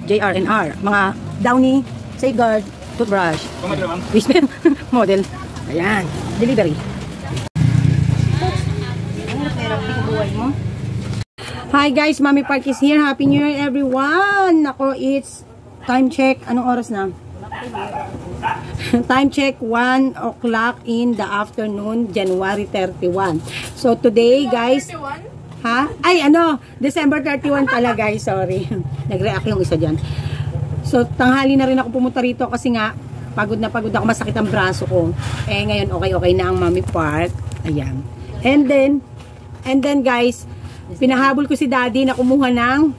JRNR. Mga Downy, Safeguard, toothbrush. Whisper model. Ayan. Delivery. Hi guys, Mami Park is here. Happy New Year everyone. Ako, it's time check. Anong oras na? Time check 1 o'clock in the afternoon, January 31. So today guys, ha? Ay ano, December 31 pala guys, sorry. Nag-react yung isa dyan. So tanghali na rin ako pumunta rito kasi nga pagod na pagod ako, masakit ang braso ko. Eh ngayon okay na ang Mami Park. Ayan. And then guys, pinahabol ko si Daddy na kumuha ng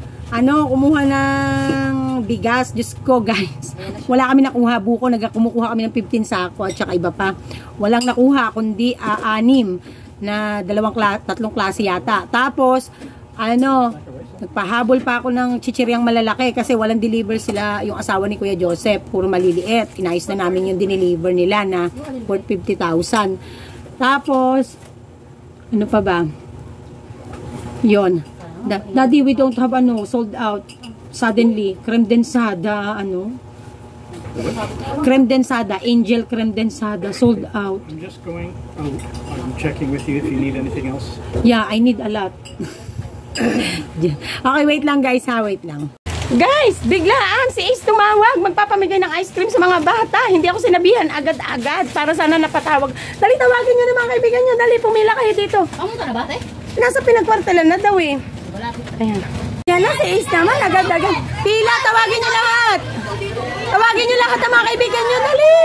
bigas. Diyos ko guys, wala kami nakuha buko, kumukuha kami ng 15 sako at saka iba pa. Walang nakuha kundi 6 na tatlong klase yata. Tapos nagpahabol pa ako ng chichiryang malalaki kasi walang deliver sila, yung asawa ni Kuya Joseph, puro maliliit. Inayos na namin yung dineliver nila na worth 50,000. Tapos ano pa ba? Yon. Daddy, we don't have sold out. Suddenly, creme densada, creme densada, angel creme densada, sold out. I'm just going out. I'm checking with you if you need anything else. Yeah, I need a lot. Okay, wait lang guys ha, wait lang. Guys, biglaan si Ace tumawag, magpapamigay ng ice cream sa mga bata. Hindi ako sinabihan agad-agad para sana napatawag. Dali, tawagin nyo na mga kaibigan nyo. Dali, pumila kayo dito. Kamusta na ba, te? Nasa pinagkwartalan na daw eh. Ayan. Yan na, si Ace naman, agad-agad. Pila, tawagin nyo lahat. Tawagin nyo lahat ang mga kaibigan nyo, dali.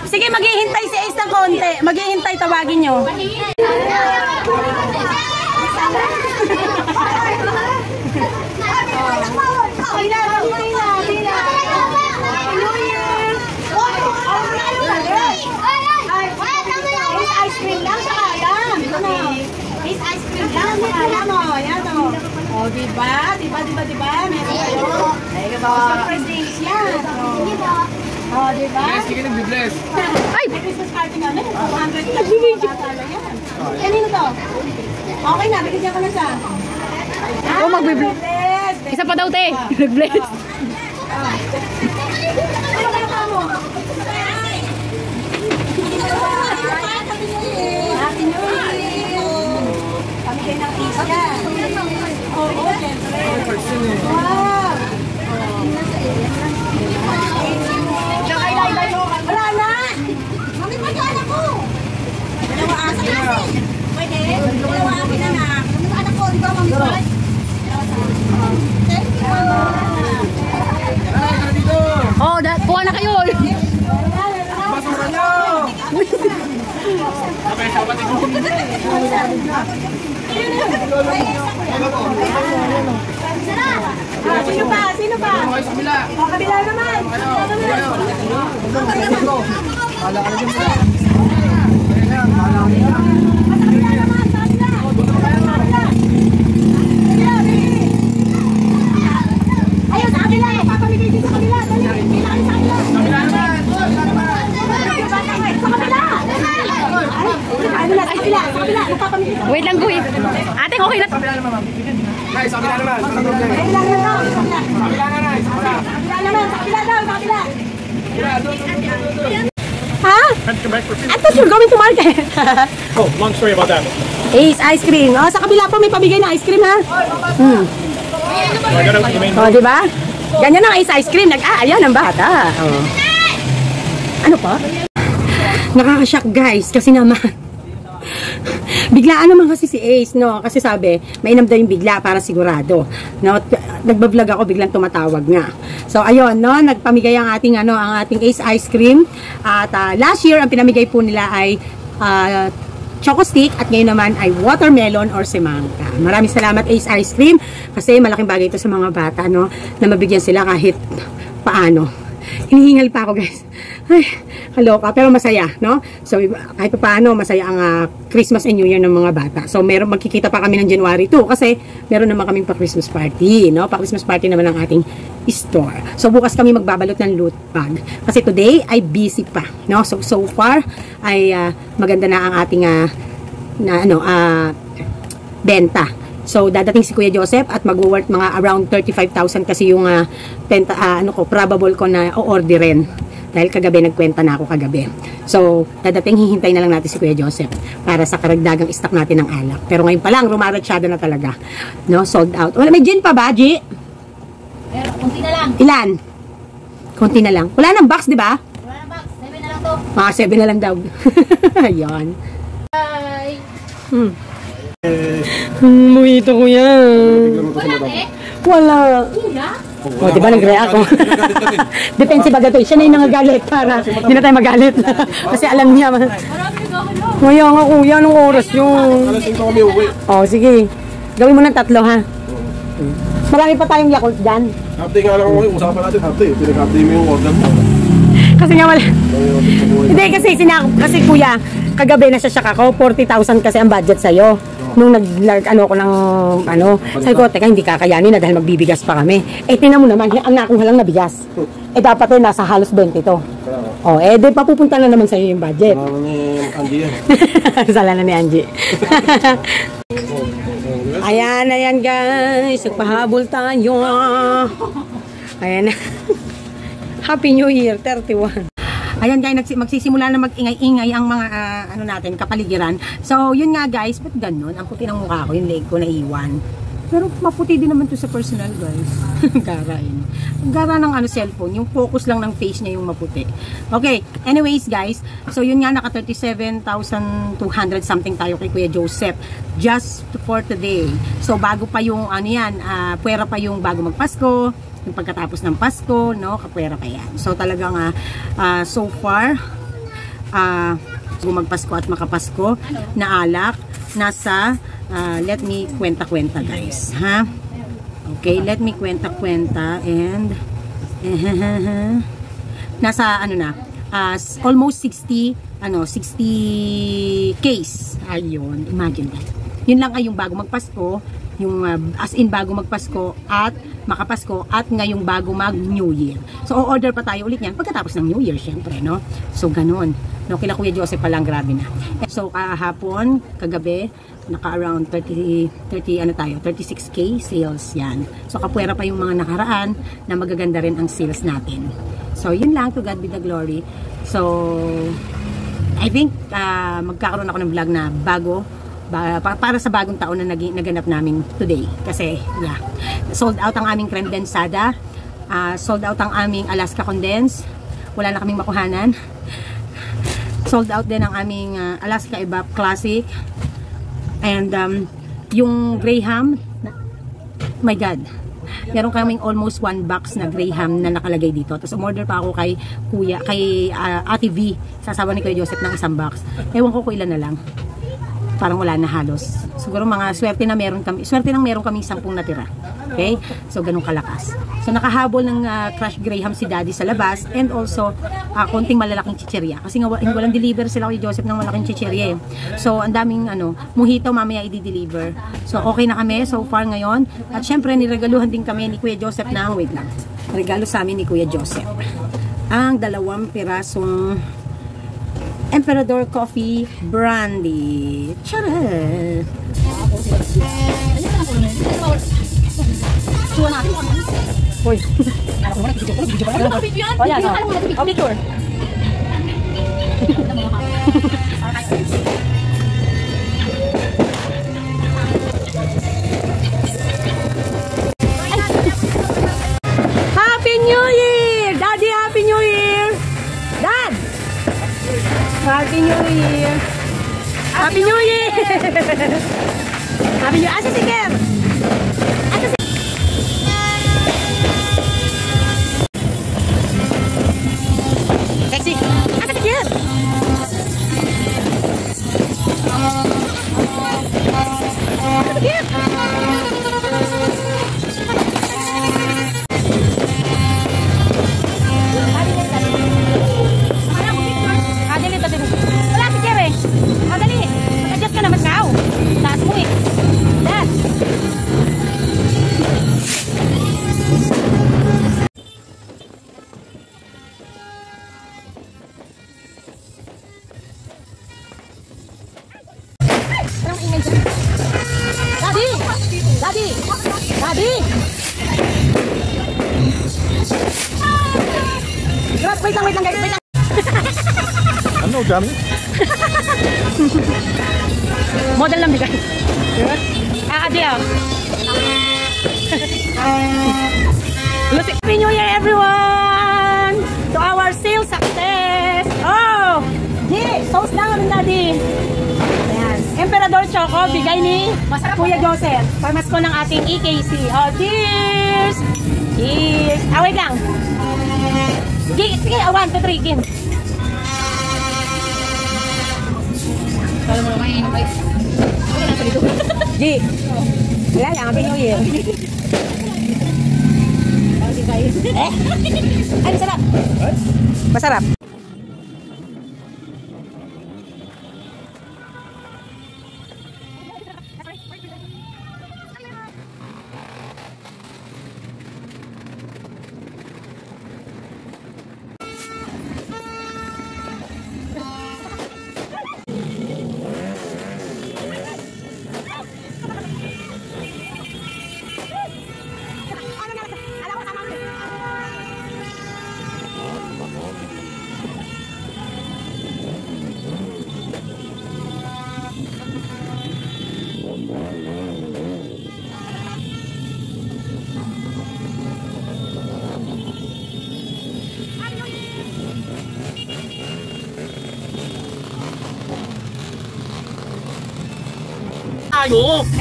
Sige, maghihintay si Ace ng konti. Maghihintay, tawagin nyo. Ice cream lang sa kalam. Ice cream lang sa kalam mo. Yan o. O, diba? Meron kayo. Surprise drinks yan. O, diba? Yes, you can be blessed. Ay! May Christmas party namin. 200 plus mga bata yan. Kanino to? Okay na, bigyan ko na sa. Oh, mag-bless. Isa pa daw, te. Nag-bless. Ano kaya ka mo? Happy New Year! Pamigay ng isa. Oo, siyempre. Wow! Wala na! Mami, pagkaan ako! Dalawa asa kasi. Pwede? Dalawa akin anak. Dalawa anak ko, di ba, Mami? Thank you, Mama. Oh, kuha na kayo. Basura nyo! Sino pa? Kabila naman. Ayun, sa kabila. Papamigay din sa kabila. Dali, pinakain sa kabila. Wait lang, Guy. Ate, okay na. Nice, sabi na naman. Ha? I thought you were going to market. Oh, long story about that. Ace ice cream. Oh, sa kabila po may pabigay na ice cream, ha? Oh, diba? Ganyan ang ice cream. Ayan ang bata. Oh. Ano pa? Nakaka-shock guys kasi naman biglaan naman kasi si Ace, no? Kasi sabi, mainam daw yung bigla para sigurado, no? Nagbablog ako, biglang tumatawag nga. So ayun, no? Nagpamigay ang ating ang ating Ace ice cream at last year ang pinamigay po nila ay choco stick at ngayon naman ay watermelon or semangka. Maraming salamat Ace ice cream kasi malaking bagay ito sa mga bata, no? Na mabigyan sila kahit paano. Hinihingal pa ako guys. Ay, kaloka. Pero masaya, no? So, kahit paano, masaya ang Christmas and New Year ng mga bata. So, magkikita pa kami ng January 2 kasi meron naman kaming pa-Christmas party, no? Pa-Christmas party naman ang ating store. So, bukas kami magbabalot ng loot bag. Kasi today ay busy pa, no? So far ay maganda na ang ating benta. So, dadating si Kuya Joseph at mag-worth mga around 35,000 kasi yung probable ko na o-orderin. Dahil kagabi, nagkwenta na ako kagabi. So, dadating, hihintay na lang natin si Kuya Joseph para sa karagdagang stock natin ng alak. Pero ngayon pa lang, rumaratsyada na talaga. No, sold out. Wala, may gin pa ba, G? Pero, kunti na lang. Ilan? Kunti na lang. Wala nang box, di ba? Wala na box. 7 na lang to. 7 na lang daw. Ayan. Bye. Mojito ko yan. Wala, eh. Wala. Kuya? O, diba nag-react ako? Defensive agad to. Siya na yung nangagalit para hindi na tayo magalit. Kasi alam niya. Marami nagkakalo. Kaya nga kuya, anong oras yun? Alas 5 kami uwi. O, sige. Gawin mo ng 3 ha. Marami pa tayong Yakult dyan. Update nga lang ako ngayon. Usapan natin update. Pinag-update mo yung order mo. Kasi nga wala. Hindi kasi kuya, kagabi nasasyak ako, 40,000 kasi ang budget sa'yo. Nung nag-ano ko ng sabi ko, teka, hindi kakayanin na dahil magbibigas pa kami. Eh, tingnan mo naman, ang nakuha lang na bigas. Eh, dapat nasa halos 20 to. Oh, eh, di papupunta na naman sa'yo yung budget. Sala na ni Angie yan. Sala na ni Angie. Ayan guys, nagpahabol tayo. Ayan na. Happy New Year, 31. Ayan guys, magsisimula na mag-ingay-ingay ang mga natin, kapaligiran. So, yun nga guys, ba't ganun? Ang puti ng mukha ko, yung leg ko naiwan. Pero maputi din naman to sa personal guys. Garain. Gara ng cellphone, yung focus lang ng face niya yung maputi. Okay, anyways guys, so yun nga, naka 37,200 something tayo kay Kuya Joseph. Just for today. So, bago pa yung puwera pa yung bago magpasko. Yung pagkatapos ng Pasko, no, kapwera pa yan. So talagang so far magpasko at makapasko na alak nasa let me kwenta-kwenta guys, ha? Okay, let me kwenta-kwenta and nasa almost 60 case. Ayun, imagine that. Yun lang ay yung bago magpasko, yung as in bago magpasko at makapasko at ngayong bago mag New Year. So o-order pa tayo ulit yan pagkatapos ng New Year syempre, no? So ganun. No, kila Kuya Joseph pa lang, grabe na. So kahapon, kagabi, naka-around 36k sales yan. So kapwera pa yung mga nakaraan na magaganda rin ang sales natin. So yun lang, to God be the glory. So I think magkakaroon ako ng vlog na bago para sa bagong taon na naganap namin today. Kasi, yeah, sold out ang aming creme densada, sold out ang aming Alaska Condense, wala na kaming makuhanan. Sold out din ang aming Alaska Evap Classic, and yung Graham, my God, meron kaming almost 1 box na Graham na nakalagay dito. Tapos umorder pa ako kay Ate V, sasawa ni Kuya Joseph, ng 1 box. Ewan ko kung ilan na lang. Parang wala na halos. Siguro mga swerte lang meron kami 10 natira. Okay? So ganun kalakas. So nakahabol ng Crush Graham si Daddy sa labas, and also konting malalaking chichirya. Kasi nga walang deliver sila kay Joseph ng malaking chichirya. So ang daming mojito mamaya i-deliver. So okay na kami so far ngayon. At syempre niregaluhan din kami ni Kuya Joseph ng wait lang. Regalo sa amin ni Kuya Joseph. Ang 2 pirasong Emperador Coffee Brandy. Charot! Hoy! Oh, yan. Oh, picture. Happy New Year! Daddy, Happy New Year! Dad! Happy New Year! Happy New Year! Happy New Year! Asa si Ker? Asa si... Sexy! Asa si Ker? Asa si Ker? Wala si Ker eh. Madali. Mag-adjust ka na, Macau. Taas mo eh. Dad. wait lang guys, wait lang. Ano, dami? Model lang bigay. Adi ah. Happy New Year everyone! To our sales success! Oh! Di! Toast down rin daddy! Ayan. Emperador Choco, bigay ni Kuya Joseph. Pamasko ng ating EKC. Oh, cheers! Cheers! Ah, wait lang. Sige, 1, 2, 3, gin. G. Wala lang, Happy New Year. Ay, masarap. Masarap.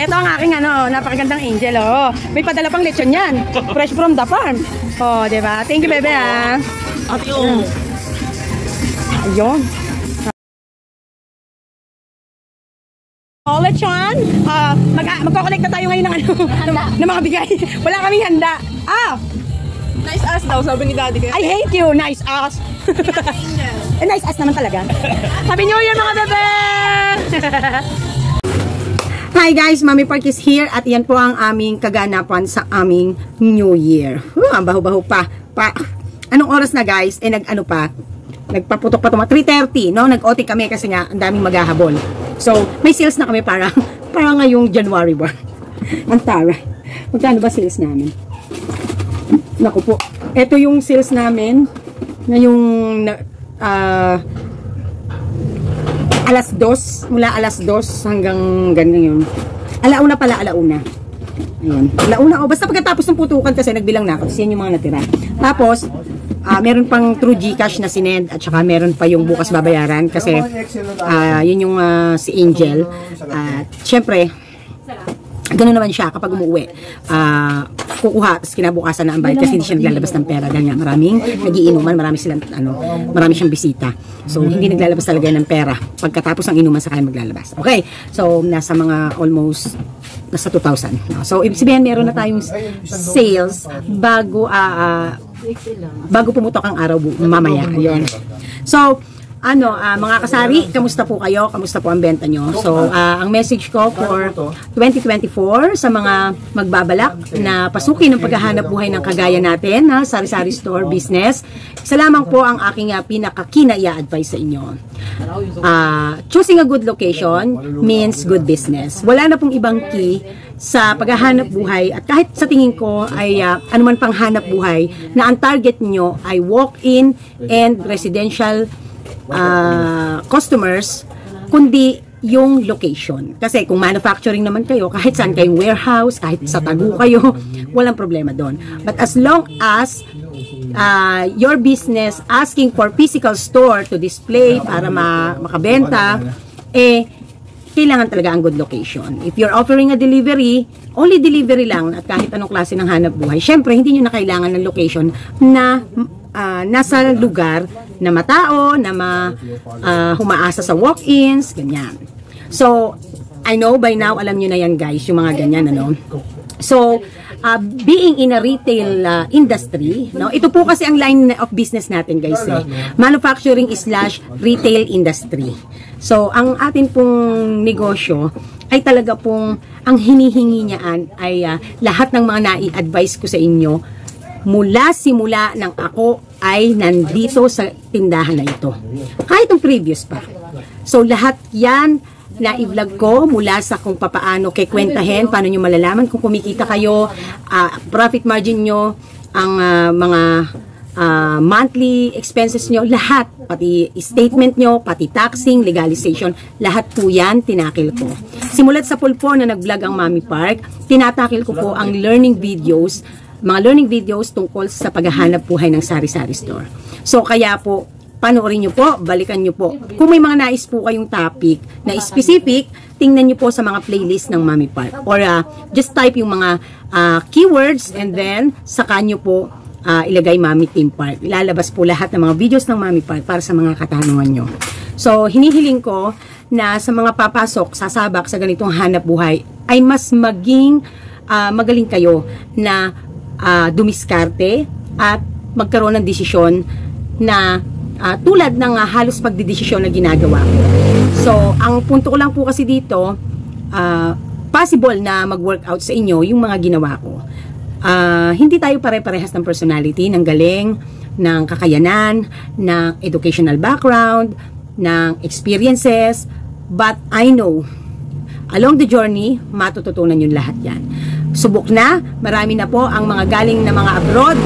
Ito ang aking napakagandang angel, oh. May padala pang lechon yan. Fresh from the farm. Oh, di ba? Thank you, bebe, ah. Ayun. Oh, lechon. Magko-collect na tayo ngayon ng mga bigay. Wala kaming handa. Ah! Nice ass daw, sabi ni daddy. I hate you, nice ass. Nice ass naman talaga. Happy New Year, mga bebe! Hi guys, Mami Park is here at yan po ang aming kaganapan sa aming New Year. Ang baho-baho pa. Anong oras na guys? Nagpaputok pa ito. 3:30, no? Nag-OT kami kasi nga ang daming maghahabol. So, may sales na kami para ngayong January ba? Ang tara. Magkano ba sales namin? Naku po. Ito yung sales namin ngayong alas 2, mula alas 2 hanggang ganyan yun. Alauna pala, alauna. Ayan. Alauna, basta pagkatapos ng putukan kasi nagbilang na ako. Kasi yan yung mga natira. Tapos, meron pang True Gcash na sinend at saka meron pa yung bukas babayaran kasi yun yung si Angel. Siyempre, ganoon naman siya kapag umuwi. Kukuha, tapos kinabukasan na ang bayad kasi hindi siya naglalabas ng pera dahil nga maraming nagiinuman, marami siyang bisita. So, hindi naglalabas talaga ng pera. Pagkatapos ng inuman, saka maglalabas. Okay, so, nasa mga almost, nasa 2,000. So, ibig sabihin, meron na tayong sales bago pumutok ang araw mamaya. Ayun. So, mga kasari, kamusta po kayo? Kamusta po ang benta nyo? So, ang message ko for 2024 sa mga magbabalak na pasukin ng paghahanap buhay ng kagaya natin, sari-sari store business, isa lamang po ang aking pinakakina-i-advise sa inyo. Choosing a good location means good business. Wala na pong ibang key sa paghahanap buhay at kahit sa tingin ko ay anuman pang hanap buhay na ang target nyo ay walk-in and residential customers, kundi yung location. Kasi kung manufacturing naman kayo, kahit saan kayong warehouse, kahit sa Tagu kayo, walang problema doon. But as long as your business asking for physical store to display para makabenta, kailangan talaga ang good location. If you're offering a delivery, only delivery lang at kahit anong klase ng hanap buhay, syempre hindi nyo na kailangan ng location na nasa lugar na matao, na humaasa sa walk-ins, ganyan. So, I know by now, alam nyo na yan guys, yung mga ganyan, So, being in a retail industry, ito po kasi ang line of business natin guys, manufacturing / retail industry. So, ang atin pong negosyo ay talaga pong, ang hinihingi niyaan ay lahat ng mga nai-advise ko sa inyo, mula simula ng ako ay nandito sa tindahan na ito. Kahit yung previous pa. So, lahat yan na i-vlog ko mula sa kung paano kikwentahin, paano nyo malalaman kung kumikita kayo, profit margin nyo, ang mga monthly expenses nyo, lahat, pati statement nyo, pati taxing, legalization, lahat po yan, tinakil ko. Simulat sa pulpo na nag-vlog ang Mommy Park, tinatakil ko po ang learning videos, mga learning videos tungkol sa paghahanap buhay ng sari-sari store. So, kaya po, panoorin nyo po, balikan nyo po. Kung may mga nais po kayong topic na specific, tingnan nyo po sa mga playlist ng Mommy Park. Or just type yung mga keywords and then saka nyo po ilagay Mommy Team Park. Ilalabas po lahat ng mga videos ng Mommy Park para sa mga katanungan nyo. So, hinihiling ko na sa mga papasok, sasabak sa ganitong hanap buhay, ay mas maging magaling kayo na dumiskarte at magkaroon ng desisyon na tulad ng halos pagdidesisyon na ginagawa ko. So, ang punto ko lang po kasi dito, possible na mag-workout sa inyo yung mga ginawa ko. Hindi tayo pare-parehas ng personality, ng galing, ng kakayanan, ng educational background, ng experiences, but I know, along the journey, matututunan yun lahat yan. Subok na, marami na po ang mga galing na mga abroad,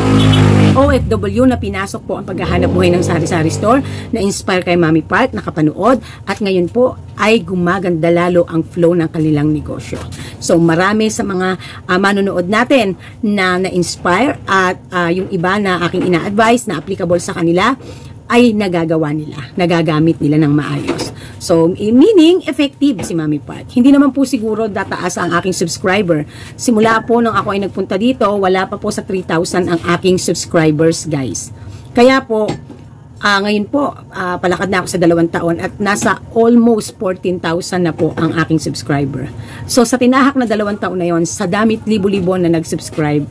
OFW na pinasok po ang paghahanap buhay ng sari-sari store, na inspire kay Mommy Park, nakapanood, at ngayon po ay gumaganda lalo ang flow ng kanilang negosyo. So marami sa mga manonood natin na na-inspire at yung iba na aking ina-advise na applicable sa kanila ay nagagawa nila, nagagamit nila ng maayos. So, meaning, effective si Mommy Park. Hindi naman po siguro tataas ang aking subscriber. Simula po nung ako ay nagpunta dito, wala pa po sa 3,000 ang aking subscribers, guys. Kaya po, ngayon po, palakad na ako sa 2 taon at nasa almost 14,000 na po ang aking subscriber. So, sa tinahak na 2 taon na yon, sa damit libo-libo na nag-subscribe,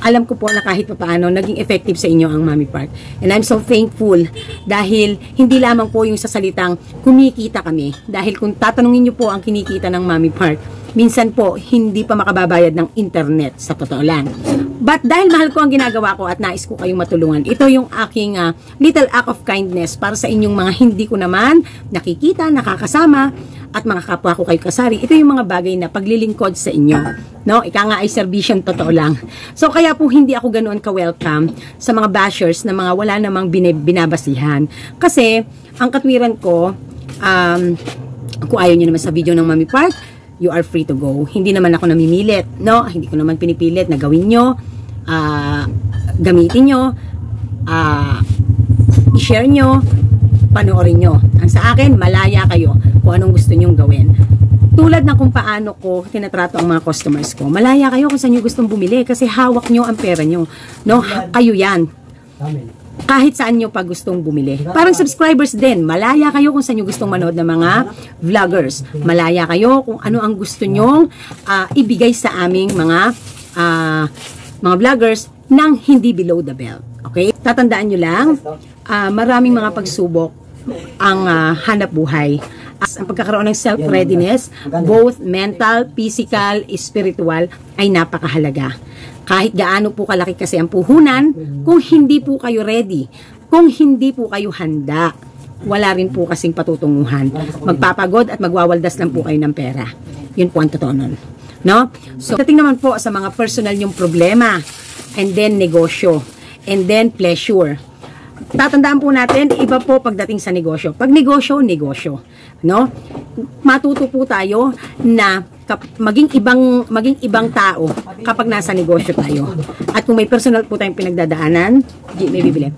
alam ko po na kahit pa paano, naging effective sa inyo ang Mommy Park. And I'm so thankful dahil hindi lamang po yung sa salitang kumikita kami. Dahil kung tatanungin nyo po ang kinikita ng Mommy Park, minsan po, hindi pa makababayad ng internet, sa totoo lang. But dahil mahal ko ang ginagawa ko at nais ko kayong matulungan, ito yung aking little act of kindness para sa inyong mga hindi ko naman nakikita, nakakasama, at mga kapwa ko kayo kasari. Ito yung mga bagay na paglilingkod sa inyo. No? Ika nga ay servisyon, totoo lang. So kaya po hindi ako ganoon ka-welcome sa mga bashers na mga wala namang binabasihan. Kasi ang katwiran ko, kung ayaw nyo naman sa video ng Mommy Park, you are free to go. Hindi naman ako namimilit, no? Hindi ko naman pinipilit na gawin nyo, gamitin nyo, i-share nyo, panoorin nyo. Ang sa akin, malaya kayo kung anong gusto nyong gawin. Tulad ng kung paano ko tinatrato ang mga customers ko. Malaya kayo kung saan nyo gustong bumili kasi hawak nyo ang pera nyo. No? Kayo yan. Kahit saan nyo pa gustong bumili. Parang subscribers din. Malaya kayo kung saan nyo gustong manood ng mga vloggers. Malaya kayo kung ano ang gusto nyong ibigay sa aming mga vloggers nang hindi below the belt. Okay? Tatandaan nyo lang, maraming mga pagsubok ang hanap buhay. As ang pagkakaroon ng self-readiness, both mental, physical, spiritual, ay napakahalaga. Kahit gaano po kalaki kasi ang puhunan, kung hindi po kayo ready, kung hindi po kayo handa, wala rin po kasing patutunguhan. Magpapagod at magwawaldas lang po kayo ng pera. Yun po ang totoo nun. No? So, dating naman po sa mga personal yung problema, and then negosyo, and then pleasure. Tatandaan po natin, iba po pagdating sa negosyo. Pag negosyo, negosyo. No? Matuto po tayo na maging ibang tao kapag nasa negosyo tayo. At kung may personal po tayong pinagdadaanan, may bibili.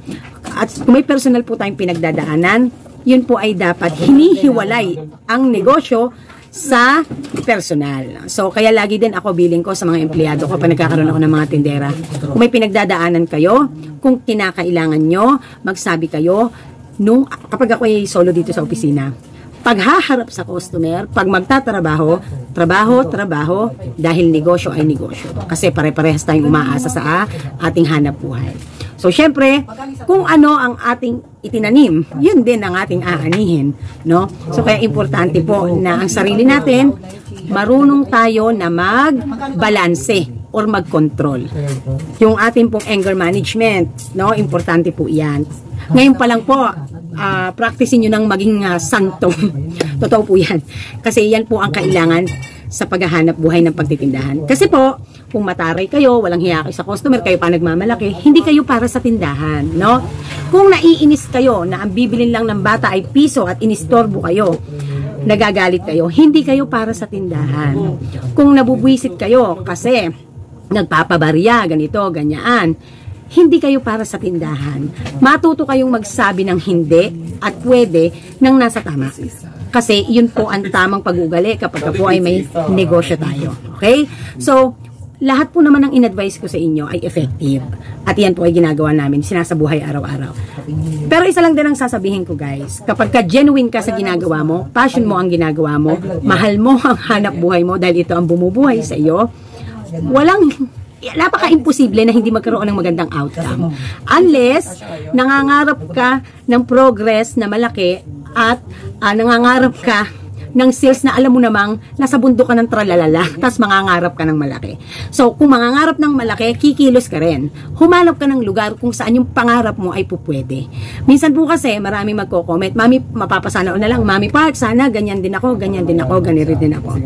At kung may personal po tayong pinagdadaanan, yun po ay dapat hinihiwalay ang negosyo sa personal. So, kaya lagi din ako billing ko sa mga empleyado ko pag nagkakaroon ako ng mga tindera. Kung may pinagdadaanan kayo, kung kinakailangan nyo, magsabi kayo, kapag ako ay solo dito sa opisina, paghaharap sa customer, pag magtatrabaho, trabaho, dahil negosyo ay negosyo. Kasi pare-parehas tayong umaasa sa ating hanap buhay. So, syempre, kung ano ang ating itinanim, yun din ang ating aanihin. No? So, kaya importante po na ang sarili natin, marunong tayo na magbalanse or mag-control. Yung ating pong anger management, no? Importante po yan. Ngayon pa lang po, practicein nyo ng maging santo. Totoo po yan. Kasi yan po ang kailangan sa paghahanap buhay ng pagtitindahan. Kasi po, kung mataray kayo, walang hiya kayo sa customer, kayo pa nagmamalaki, hindi kayo para sa tindahan, no? Kung naiinis kayo na ang bibilin lang ng bata ay piso at inistorbo kayo, nagagalit kayo, hindi kayo para sa tindahan. Kung nabubwisit kayo kasi nagpapabarya, ganito, ganyan, hindi kayo para sa tindahan. Matuto kayong magsabi ng hindi at pwede ng nasa tama. Kasi yun po ang tamang pag-ugali kapag po ay may negosyo tayo. Okay? So, lahat po naman ng in-advise ko sa inyo ay effective. At yan po ay ginagawa namin, sinasabuhay araw-araw. Pero isa lang din ang sasabihin ko, guys. Kapag ka-genuine ka sa ginagawa mo, passion mo ang ginagawa mo, mahal mo ang hanap buhay mo dahil ito ang bumubuhay sa iyo, napaka-imposible na hindi magkaroon ng magandang outcome. Unless, nangangarap ka ng progress na malaki at nangangarap ka ng sales na alam mo namang nasa bundok ka ng tralalala, tapos mangangarap ka ng malaki. So, kung mangangarap ng malaki, kikilos ka rin. Humanap ka ng lugar kung saan yung pangarap mo ay pupwede. Minsan po kasi, maraming magko-comment, Mami, mapapasana o na lang, Mami Park, sana ganyan din ako, ganito din ako.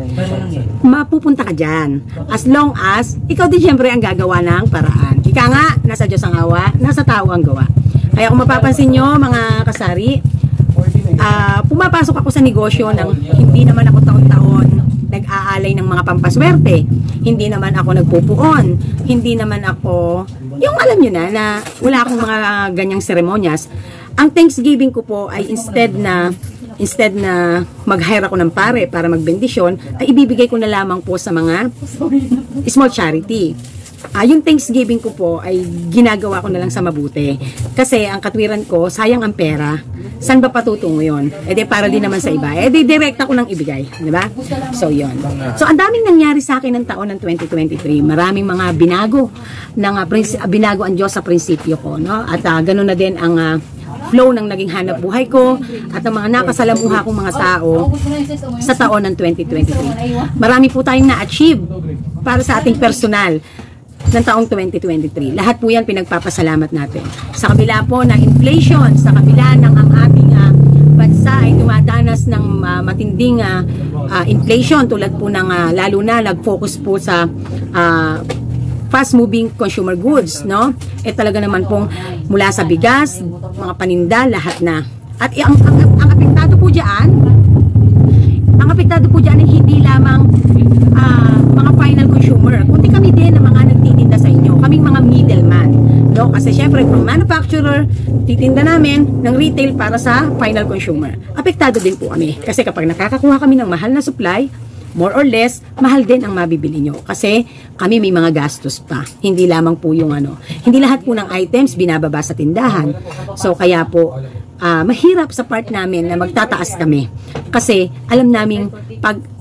Mapupunta ka dyan. As long as, ikaw din syempre ang gagawa ng paraan. Ika nga, nasa Diyos ang awa, nasa tao ang gawa. Kaya kung mapapansin nyo, mga kasari, pumapasok ako sa negosyo ng hindi naman ako taon-taon nag-aalay ng mga pampaswerte, hindi naman ako nagpupuon, hindi naman ako, yung alam nyo na wala akong mga ganyang seremonyas. Ang Thanksgiving ko po ay instead na mag-hire ako ng pare para magbendisyon, ay ibibigay ko na lamang po sa mga small charity. Yung Thanksgiving ko po ay ginagawa ko na lang sa mabuti. Kasi ang katwiran ko, sayang ang pera. Saan ba patutungo yun? Para din naman sa iba. Direct ako nang ibigay. Diba? So, yun. So, ang daming nangyari sa akin ng taon ng 2023. Maraming mga binago. Binago ang Diyos sa prinsipyo ko. No? At ganoon na din ang flow ng naging hanap buhay ko at ang mga nakasalamuha kong mga tao sa taon ng 2023. Marami po tayong na-achieve para sa ating personal ng taong 2023. Lahat po yan pinagpapasalamat natin. Sa kabila po ng inflation, sa kabila ng ang ating bansa ay dumadanas ng matinding inflation tulad po ng lalo na nag-focus po sa fast-moving consumer goods, no? Talaga naman pong mula sa bigas, mga paninda, lahat na. At ang apektado po diyan, ay hindi lamang mga final consumer, kundi kami din na mga nagtitinda sa inyo, kaming mga middleman, no? Kasi syempre from manufacturer, titinda namin ng retail para sa final consumer. Apektado din po kami kasi kapag nakakakuha kami ng mahal na supply, more or less, mahal din ang mabibili nyo. Kasi kami may mga gastos pa. Hindi lamang po yung hindi lahat po ng items binababa sa tindahan. So, kaya po, mahirap sa part namin na magtataas kami. Kasi, alam namin,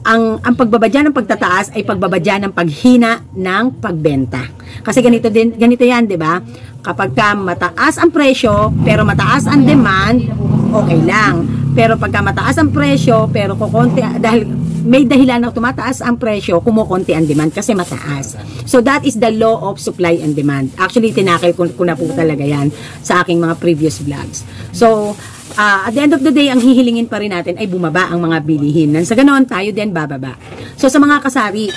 ang pagbabadya ng pagtataas ay pagbabadya ng paghina ng pagbenta. Kasi ganito yan, di ba? Kapag mataas ang presyo, pero mataas ang demand, okay lang. Pero pagka mataas ang presyo, pero kukonti, dahil may dahilan na tumataas ang presyo, kumukonti ang demand kasi mataas. So that is the law of supply and demand. Actually, tinakil ko na po talaga yan sa aking mga previous vlogs. So, at the end of the day, ang hihilingin pa rin natin ay bumaba ang mga bilihin. Nang sa ganoon, tayo din bababa. So, sa mga kasari,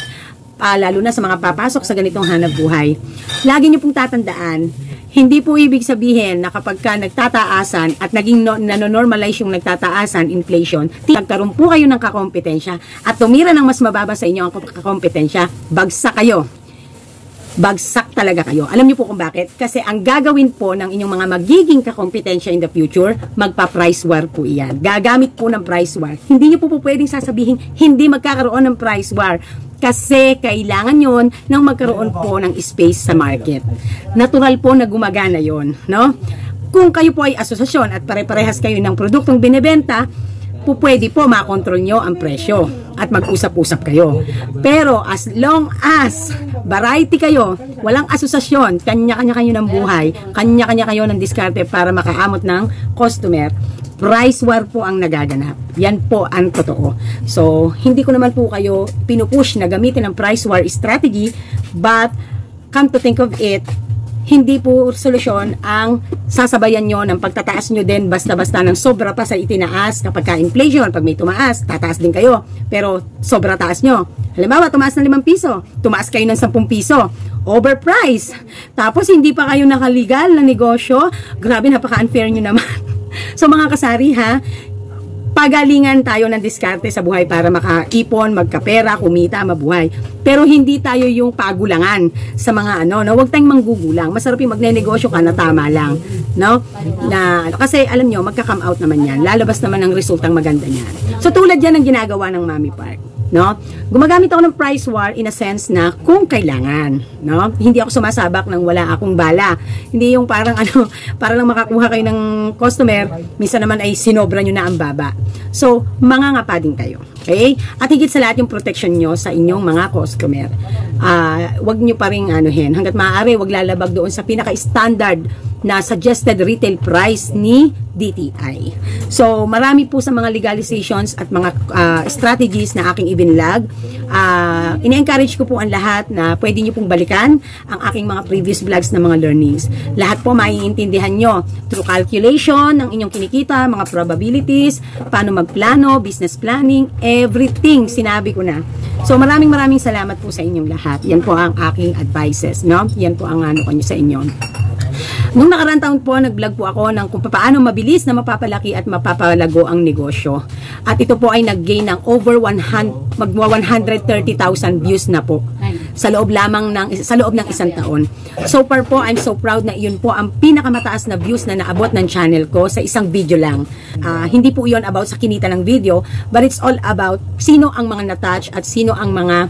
lalo na sa mga papasok sa ganitong hanap buhay, lagi niyo pong tatandaan, hindi po ibig sabihin na kapag ka nagtataasan at naging nanonormalize yung nagtataasan, inflation, nagkaroon po kayo ng kakompetensya at tumira ng mas mababa sa inyo ang kakompetensya, bagsak kayo. Bagsak talaga kayo. Alam niyo po kung bakit? Kasi ang gagawin po ng inyong mga magiging kakompetensya in the future, magpa-price war po iyan. Gagamit po ng price war. Hindi niyo po pwedeng sasabihin, hindi magkakaroon ng price war. Kasi kailangan yon ng magkaroon po ng space sa market. Natural po na gumagana yon, no? Kung kayo po ay asosasyon at pare-parehas kayo ng produktong binebenta, pwede po makontrol nyo ang presyo at mag-usap-usap kayo. Pero as long as variety kayo, walang asosasyon, kanya-kanya kayo ng buhay, kanya-kanya kayo ng diskarte para makaamot ng customer, price war po ang nagaganap. Yan po ang totoo. So, hindi ko naman po kayo pinupush na gamitin ang price war strategy, but come to think of it, hindi po solusyon ang sasabayan nyo ng pagtataas nyo din basta-basta ng sobra pa sa itinaas. Kapag ka-inflation, pag may tumaas, tataas din kayo. Pero sobra taas nyo. Halimbawa, tumaas ng 5 piso, tumaas kayo ng 10 piso. Overprice. Tapos, hindi pa kayo nakaligal na negosyo. Grabe, napaka-unfair nyo naman. So, mga kasari ha, pagalingan tayo ng diskarte sa buhay para makaipon, magkapera, kumita, mabuhay. Pero hindi tayo yung pagulangan sa mga no? Huwag tayong manggugulang. Masarap yung magne-negosyo ka na tama lang, no? Kasi alam nyo, magka-come out naman yan. Lalabas naman ang resultang maganda niyan. So tulad yan ang ginagawa ng Mommy Park, no? Gumagamit ako ng price war in a sense na kung kailangan, no? Hindi ako sumasabak ng wala akong bala. Hindi yung parang para lang makakuha kayo ng customer, minsan naman ay sinobra nyo na ang baba. So, mangangapa din kayo. Okay? At higit sa lahat yung protection nyo sa inyong mga customer. Wag nyo pa rin hanggat maaari, wag lalabag doon sa pinaka-standard na suggested retail price ni DTI. So, marami po sa mga legalizations at mga strategies na aking ibinlag. Ine-encourage ko po ang lahat na pwede nyo pong balikan ang aking mga previous vlogs na mga learnings. Lahat po maiintindihan nyo through calculation ng inyong kinikita, mga probabilities, paano magplano, business planning, everything sinabi ko na. So, maraming salamat po sa inyong lahat. Yan po ang aking advices, no? Yan po ang ko nyo sa inyo. Nung nakaraan taon po, nag-vlog po ako ng kung paano mabilis na mapapalaki at mapapalago ang negosyo. At ito po ay nag-gain ng over 130,000 views na po sa loob ng isang taon. So far po, I'm so proud na iyon po ang pinakamataas na views na naabot ng channel ko sa isang video lang. Hindi po iyon about sa kinita ng video, but it's all about sino ang mga na-touch at sino ang mga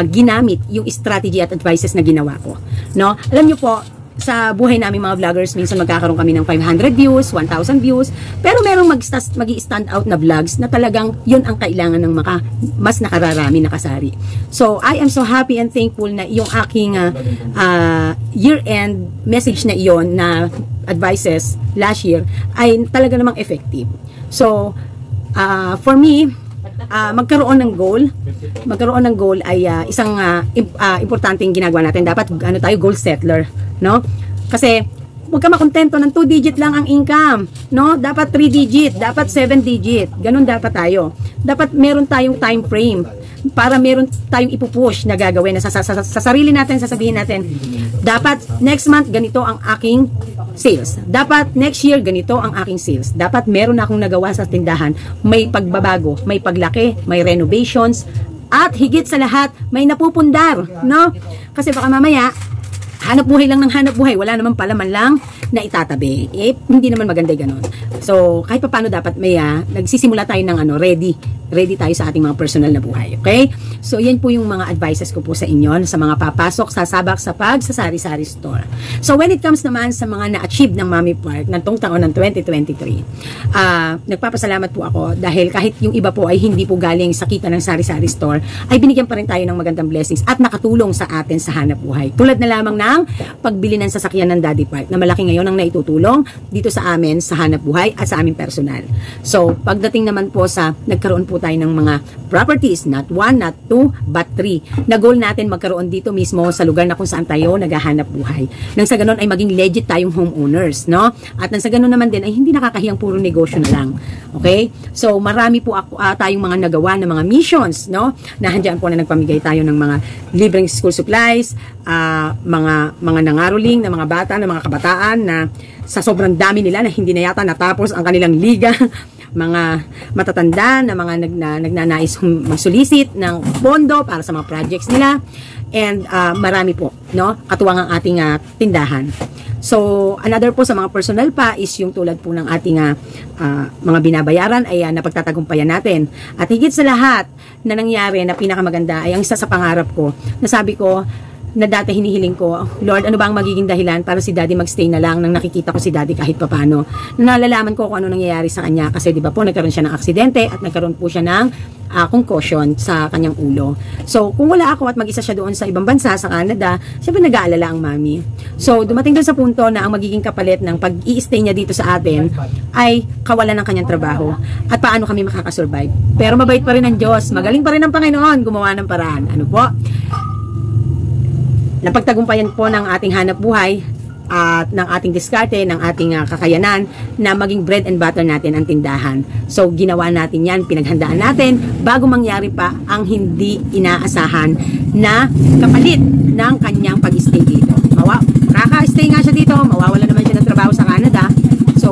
ginamit yung strategy at advices na ginawa ko. No? Alam nyo po, sa buhay namin mga vloggers, minsan magkakaroon kami ng 500 views, 1,000 views, pero merong mag-stand out na vlogs na talagang yun ang kailangan ng mas nakararami na kasari. So, I am so happy and thankful na yung aking year-end message na iyon na advices last year ay talaga namang effective. So, for me, magkaroon ng goal ay isang importanteng ginagawa natin. Dapat tayo goal settler, no? Kasi huwag ka makontento ng 2 digit lang ang income, no? Dapat 3 digit, dapat 7 digit. Ganun dapat tayo. Dapat meron tayong time frame para meron tayong ipupush na gagawin na sa sarili natin, sasabihin natin, dapat next month ganito ang aking sales. Dapat next year ganito ang aking sales. Dapat meron akong nagawa sa tindahan, may pagbabago, may paglaki, may renovations, at higit sa lahat, may napupundar, no? Kasi baka mamaya hanap buhay lang ng hanap buhay, wala naman pala man lang na itatabi. Hindi naman maganda ganun. So, kahit pa paano dapat may nagsisimula tayo ng ready tayo sa ating mga personal na buhay. Okay? So, yan po yung mga advices ko po sa inyo sa mga papasok, sasabak sa sari-sari store. So, when it comes naman sa mga na-achieve ng Mommy Park ng taon ng 2023, nagpapasalamat po ako dahil kahit yung iba po ay hindi po galing sa kita ng sari-sari store, ay binigyan pa rin tayo ng magandang blessings at nakatulong sa atin sa hanap buhay. Tulad na lamang ng pagbili ng sasakyan ng Daddy Park na malaki ngayon ang naitutulong dito sa amin sa hanap buhay at sa aming personal. So, pagdating naman po sa nagkaroon po tayo ng mga properties, not 1, not 2, but 3. Na goal natin magkaroon dito mismo sa lugar na kung saan tayo naghahanap buhay. Nang sa ganun ay maging legit tayong homeowners, no? At nang sa ganun naman din ay hindi nakakahiyang puro negosyo na lang. Okay? So, marami po tayong mga nagawa na mga missions, no? Na handyan po na nagpamigay tayo ng mga libreng school supplies, mga nangaroling na mga bata, na mga kabataan na sa sobrang dami nila na hindi na yata natapos ang kanilang liga, mga matatanda na mga nagnanais mag-solicit ng pondo para sa mga projects nila, and marami po, no? Katuwang ang ating tindahan. So, another po sa mga personal pa is yung tulad po ng ating mga binabayaran ay napagtatagumpayan natin. At higit sa lahat na nangyari na pinakamaganda ay ang isa sa pangarap ko, na sabi ko, na dati hinihiling ko, Lord, ano ba ang magiging dahilan para si Daddy magstay na lang nang nakikita ko si Daddy kahit papano. Nalalaman ko kung ano nangyayari sa kanya kasi di ba po nagkaroon siya ng aksidente at nagkaroon po siya ng concussion sa kanyang ulo. So, kung wala ako at mag-isa siya doon sa ibang bansa, sa Canada, syempre nag-aalala ang mami. So, dumating doon sa punto na ang magiging kapalit ng pag-i-stay niya dito sa atin ay kawalan ng kanyang trabaho at paano kami makakasurvive. Pero mabait pa rin ang Diyos, magaling pa rin ang Panginoon, gumawa ng paraan. Ano po? Napagtagumpayan po ng ating hanap buhay at ng ating diskarte, ng ating kakayanan na maging bread and butter natin ang tindahan. So, ginawa natin yan, pinaghandaan natin bago mangyari pa ang hindi inaasahan na kapalit ng kanyang pag-stay dito. Kaka-stay nga siya dito, mawawala naman siya ng trabaho sa Canada. So,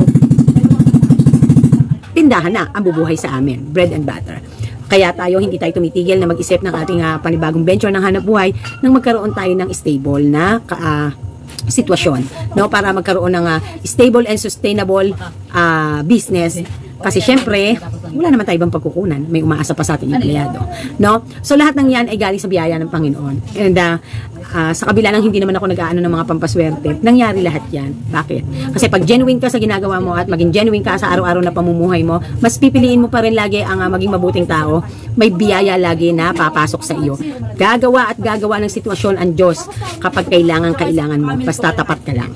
tindahan na ang bubuhay sa amin, bread and butter. Kaya hindi tayo tumitigil na mag-isip ng ating panibagong venture ng hanap buhay nang magkaroon tayo ng stable na sitwasyon, no, para magkaroon ng stable and sustainable business. Kasi syempre, wala naman tayo ibang pagkukunan. May umaasa pa sa ating empleyado, no? So lahat ng yan ay galing sa biyaya ng Panginoon. And sa kabila ng hindi naman ako nag-aano ng mga pampaswerte, nangyari lahat yan. Bakit? Kasi pag genuine ka sa ginagawa mo at maging genuine ka sa araw-araw na pamumuhay mo, mas pipiliin mo pa rin lagi ang maging mabuting tao. May biyaya lagi na papasok sa iyo. Gagawa at gagawa ng sitwasyon ang Diyos kapag kailangan mo. Basta tapat ka lang.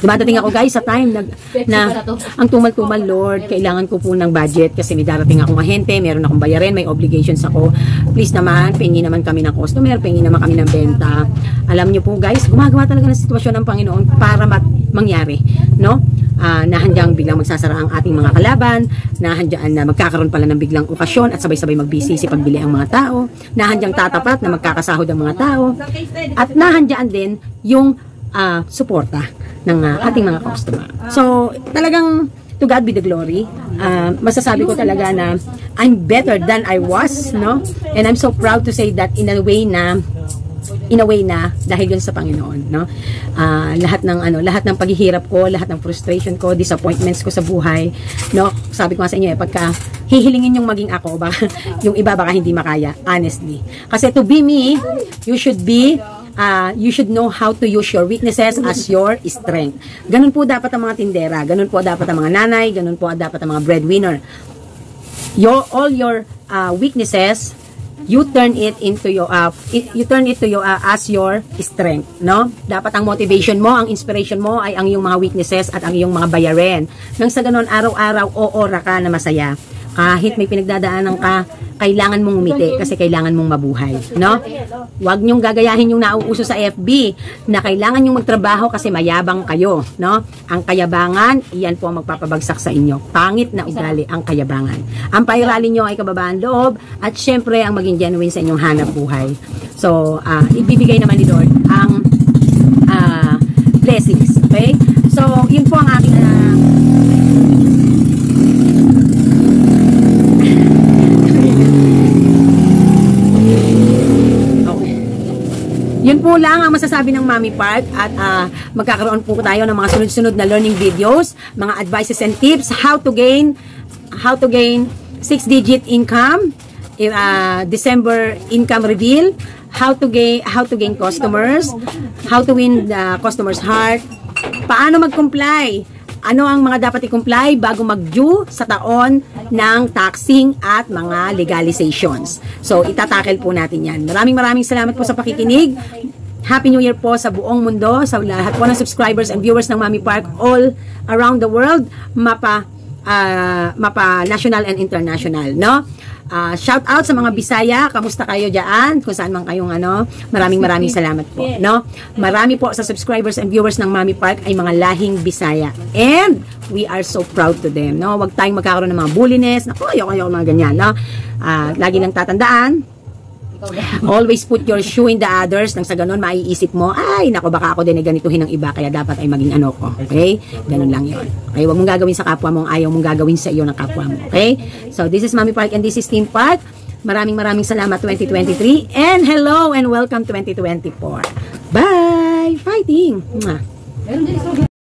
Dumadating ako guys sa time na ang tumal-tumal, Lord, kailangan ko po ng budget kasi may darating akong ahente, meron akong bayarin, may obligations ako. Please naman, pengi naman kami ng customer, pengi naman kami ng benta. Alam niyo po guys, gumagawa talaga ng sitwasyon ng Panginoon para mangyari, no? Nahandyang biglang magsasara ang ating mga kalaban, nahandyang na magkakaroon pala ng biglang okasyon at sabay-sabay magbisisi pagbili ang mga tao, nahandyang tatapat na magkakasahod ang mga tao, at nahandyang din yung suporta ng ating mga customer. So, talagang to God be the glory. Masasabi ko talaga na I'm better than I was, no? And I'm so proud to say that in a way na dahil yun sa Panginoon, no? Lahat ng paghihirap ko, lahat ng frustration ko, disappointments ko sa buhay, no? Sabi ko nga sa inyo, pagka hihilingin yung maging ako, baka yung iba baka hindi makaya, honestly. Kasi to be me, you should know how to use your weaknesses as your strength. Ganun po dapat ang mga tindera, ganun po dapat ang mga nanay, ganun po dapat ang mga breadwinner. All your weaknesses, you turn it to your as your strength, no? Dapat ang motivation mo, ang inspiration mo ay ang iyong mga weaknesses at ang iyong mga bayarin. Nang sa ganun araw-araw oora ka na masaya. Kahit may pinagdadaanan ka, kailangan mong umiti kasi kailangan mong mabuhay, no? Huwag niyong gagayahin yung nauuso sa FB na kailangan niyong magtrabaho kasi mayabang kayo, no? Ang kayabangan, iyan po ang magpapabagsak sa inyo. Pangit na ugali ang kayabangan. Ang pairali niyo ay kababaan loob at syempre ang maging genuine sa inyong hanap buhay. So, ibibigay naman ni Lord ang blessings, okay? So, yun po ang aking yun po lang ang masasabi ng Mommy Park at magkakaroon po tayo ng mga sunod-sunod na learning videos, mga advices and tips, how to gain 6-digit income, December income reveal, how to gain customers, how to win the customer's heart, paano mag-comply, ano ang mga dapat i-comply bago mag-due sa taon ng taxing at mga legalizations. So, itatakel po natin yan. Maraming salamat po sa pakikinig. Happy New Year po sa buong mundo, sa lahat po ng subscribers and viewers ng Mommy Park all around the world, mapa national and international, no? Shout out sa mga Bisaya, kamusta kayo diyan? Kung saan man kayong maraming salamat po, no? Marami po sa subscribers and viewers ng Mommy Park ay mga lahing Bisaya. And we are so proud to them, no? Huwag tayong magkakaroon ng mga bulliness. Naku, ayoko mga ganyan, no? Lagi lang tatandaan, always put your shoe in the others, nang sa ganun maiisip mo, ay nako, baka ako din ay ganituhin ng iba, kaya dapat ay maging ano ko, okay? Ganun lang yun, okay? Huwag mong gagawin sa kapwa mo ang ayaw mong gagawin sa iyo ng kapwa mo, okay? So this is Mommy Park and this is Team Park. Maraming salamat 2023 and hello and welcome 2024. Bye! Fighting!